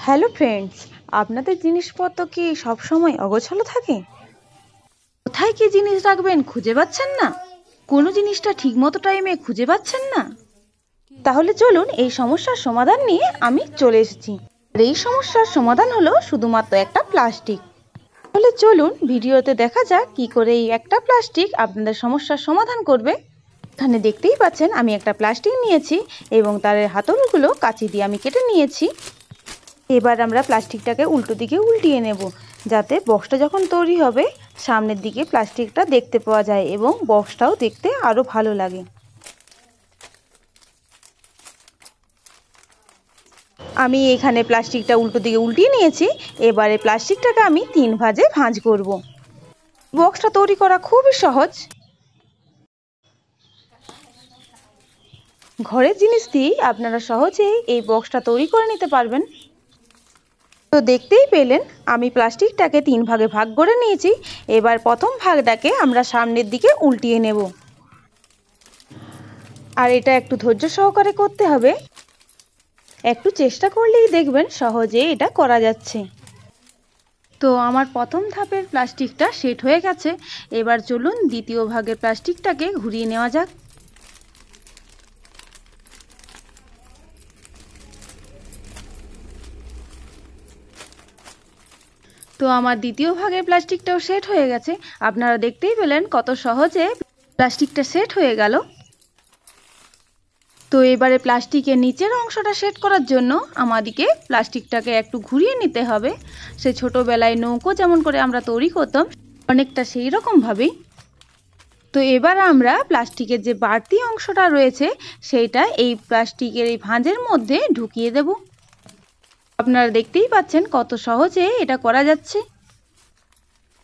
Hello friends, আপনাদের জিনিসপত্র কি সব সময় অগোছালো থাকে? কোথায় কি জিনিস রাখবেন খুঁজে পাচ্ছেন না? কোনো জিনিসটা ঠিকমতো টাইমে খুঁজে পাচ্ছেন না? তাহলে চলুন এই সমস্যার সমাধান নিয়ে আমি চলে এসেছি। আর এই সমস্যার সমাধান হলো শুধুমাত্র একটা প্লাস্টিক। তাহলে চলুন ভিডিওতে দেখা যাক কি করে এই একটা প্লাস্টিক আপনাদের সমস্যার সমাধান করবে। এখানে দেখতেই পাচ্ছেন আমি একটা প্লাস্টিক নিয়েছি এবং তার হাতলগুলো কাঁচি দিয়ে আমি কেটে নিয়েছি। এবার আমরা প্লাস্টিকটাকে উল্টো দিকে উল্টিয়ে নেব, যাতে বক্সটা যখন তৈরি হবে সামনের দিকে প্লাস্টিকটা দেখতে পাওয়া যায় এবং বক্সটাও দেখতে আরও ভালো লাগে। আমি এখানে প্লাস্টিকটা উল্টো দিকে উল্টিয়ে নিয়েছি। এবারে প্লাস্টিকটাকে আমি 3 ভাঁজে ভাঁজ করব। বক্সটা তৈরি করা খুবই সহজ। ঘরের জিনিস দিয়েই আপনারা সহজেই এই বক্সটা তৈরি করে নিতে পারবেন। তো দেখতেই পেলেন আমি প্লাস্টিকটাকে 3 ভাগে ভাগ করে নিয়েছি। এবার প্রথম ভাগটাকে আমরা সামনের দিকে উল্টিয়ে নেব। আর এটা একটু ধৈর্য সহকারে করতে হবে। একটু চেষ্টা করলেই দেখবেন সহজে এটা করা যাচ্ছে। তো আমার প্রথম ধাপের প্লাস্টিকটা সেট হয়ে গেছে। এবার চলুন দ্বিতীয় ভাগের প্লাস্টিকটাকে ঘুরিয়ে নেওয়া যাক। তো আমার দ্বিতীয় ভাগের প্লাস্টিকটাও সেট হয়ে গেছে। আপনারা দেখতেই পেলেন কত সহজে প্লাস্টিকটা সেট হয়ে গেল। তো এবারে প্লাস্টিকের নিচের অংশটা সেট করার জন্য আমাদেরকে প্লাস্টিকটাকে একটু ঘুরিয়ে নিতে হবে। সে ছোটোবেলায় নৌকো যেমন করে আমরা তৈরি করতাম অনেকটা সেই রকমভাবেই। তো এবার আমরা প্লাস্টিকের যে বাড়তি অংশটা রয়েছে সেইটা এই প্লাস্টিকের এই ভাঁজের মধ্যে ঢুকিয়ে দেব। আপনারা দেখতেই পাচ্ছেন কত সহজে এটা করা যাচ্ছে।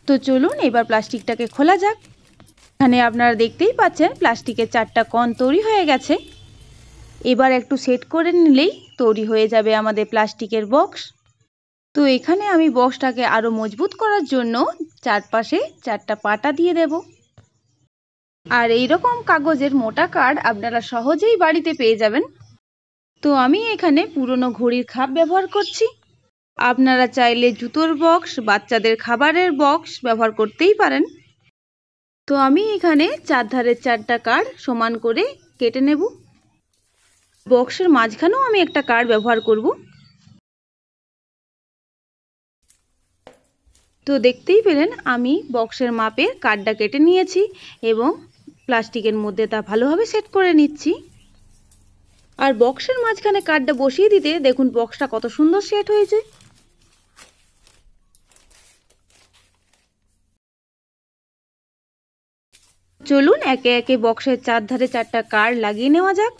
তো চলুন এবার প্লাস্টিকটাকে খোলা যাক। এখানে আপনারা দেখতেই পাচ্ছেন প্লাস্টিকের 4টা কণ তৈরি হয়ে গেছে। এবার একটু সেট করে নিলেই তৈরি হয়ে যাবে আমাদের প্লাস্টিকের বক্স। তো এখানে আমি বক্সটাকে আরও মজবুত করার জন্য চারপাশে 4টা পাটা দিয়ে দেব। আর এই রকম কাগজের মোটা কার্ড আপনারা সহজেই বাড়িতে পেয়ে যাবেন। তো আমি এখানে পুরনো ঘড়ির খাপ ব্যবহার করছি। আপনারা চাইলে জুতোর বক্স, বাচ্চাদের খাবারের বক্স ব্যবহার করতেই পারেন। তো আমি এখানে 4 ধারের 4টা কার্ড সমান করে কেটে নেব। বক্সের মাঝখানেও আমি একটা কার্ড ব্যবহার করব। তো দেখতেই পেলেন আমি বক্সের মাপে কার্ডটা কেটে নিয়েছি এবং প্লাস্টিকের মধ্যে তা ভালোভাবে সেট করে নিচ্ছি। আর বক্সের মাঝখানে কার্ডটা বসিয়ে দিতে দেখুন বক্সটা কত সুন্দর সেট হয়েছে। চলুন একে একে বক্সের 4 ধারে 4টা কার্ড লাগিয়ে নেওয়া যাক।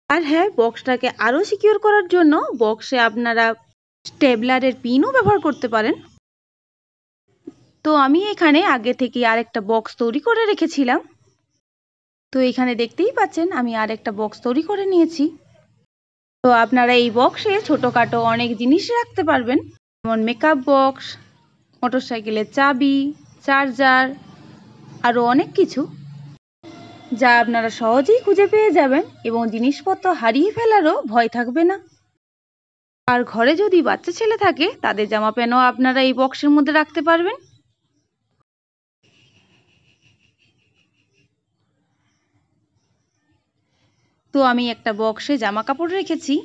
আর হ্যাঁ, বক্সটাকে আরও সিকিউর করার জন্য বক্সে আপনারা স্টেপলারের পিনও ব্যবহার করতে পারেন। তো আমি এখানে আগে থেকে আরেকটা বক্স তৈরি করে রেখেছিলাম। তো এখানে দেখতেই পাচ্ছেন আমি আরেকটা বক্স তৈরি করে নিয়েছি। তো আপনারা এই বক্সে ছোটোখাটো অনেক জিনিস রাখতে পারবেন, যেমন মেকআপ বক্স, মোটরসাইকেলের চাবি, চার্জার, আরও অনেক কিছু, যা আপনারা সহজেই খুঁজে পেয়ে যাবেন এবং জিনিসপত্র হারিয়ে ফেলারও ভয় থাকবে না। আর ঘরে যদি বাচ্চা ছেলে থাকে তাদের জামা প্যান্টও আপনারা এই বক্সের মধ্যে রাখতে পারবেন। তো আমি একটা বক্সে জামা কাপড় রেখেছি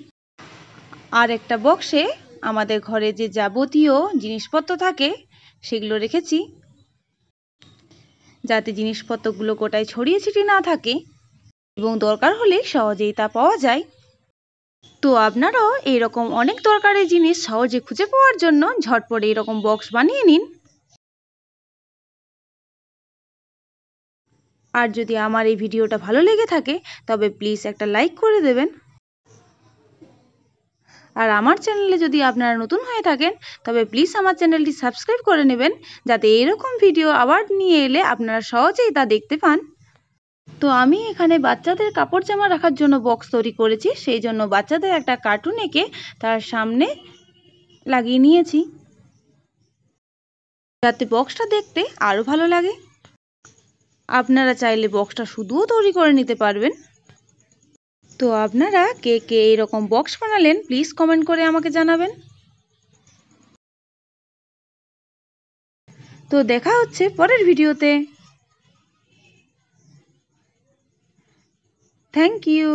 আর একটা বক্সে আমাদের ঘরে যে যাবতীয় জিনিসপত্র থাকে সেগুলো রেখেছি, যাতে জিনিসপত্রগুলো গোটায় ছড়িয়ে ছিটিয়ে না থাকে এবং দরকার হলে সহজেই তা পাওয়া যায়। তো আপনারাও এইরকম অনেক দরকারি জিনিস সহজে খুঁজে পাওয়ার জন্য ঝটপট এরকম বক্স বানিয়ে নিন। আর যদি আমার এই ভিডিওটা ভালো লেগে থাকে তবে প্লিজ একটা লাইক করে দেবেন। আর আমার চ্যানেলে যদি আপনারা নতুন হয়ে থাকেন তবে প্লিজ আমার চ্যানেলটি সাবস্ক্রাইব করে নেবেন, যাতে এরকম ভিডিও আবার নিয়ে এলে আপনারা সহজেই তা দেখতে পান। তো আমি এখানে বাচ্চাদের কাপড় জামা রাখার জন্য বক্স তৈরি করেছি, সেই জন্য বাচ্চাদের একটা কার্টুন এঁকে তার সামনে লাগিয়ে নিয়েছি। যাতে বক্সটা দেখতে আরও ভালো লাগে। আপনারা চাইলে বক্সটা শুধুও তৈরি করে নিতে পারবেন। তো আপনারা কে কে এরকম বক্স বানালেন প্লিজ কমেন্ট করে আমাকে জানাবেন। তো দেখা হচ্ছে পরের ভিডিওতে। Thank you.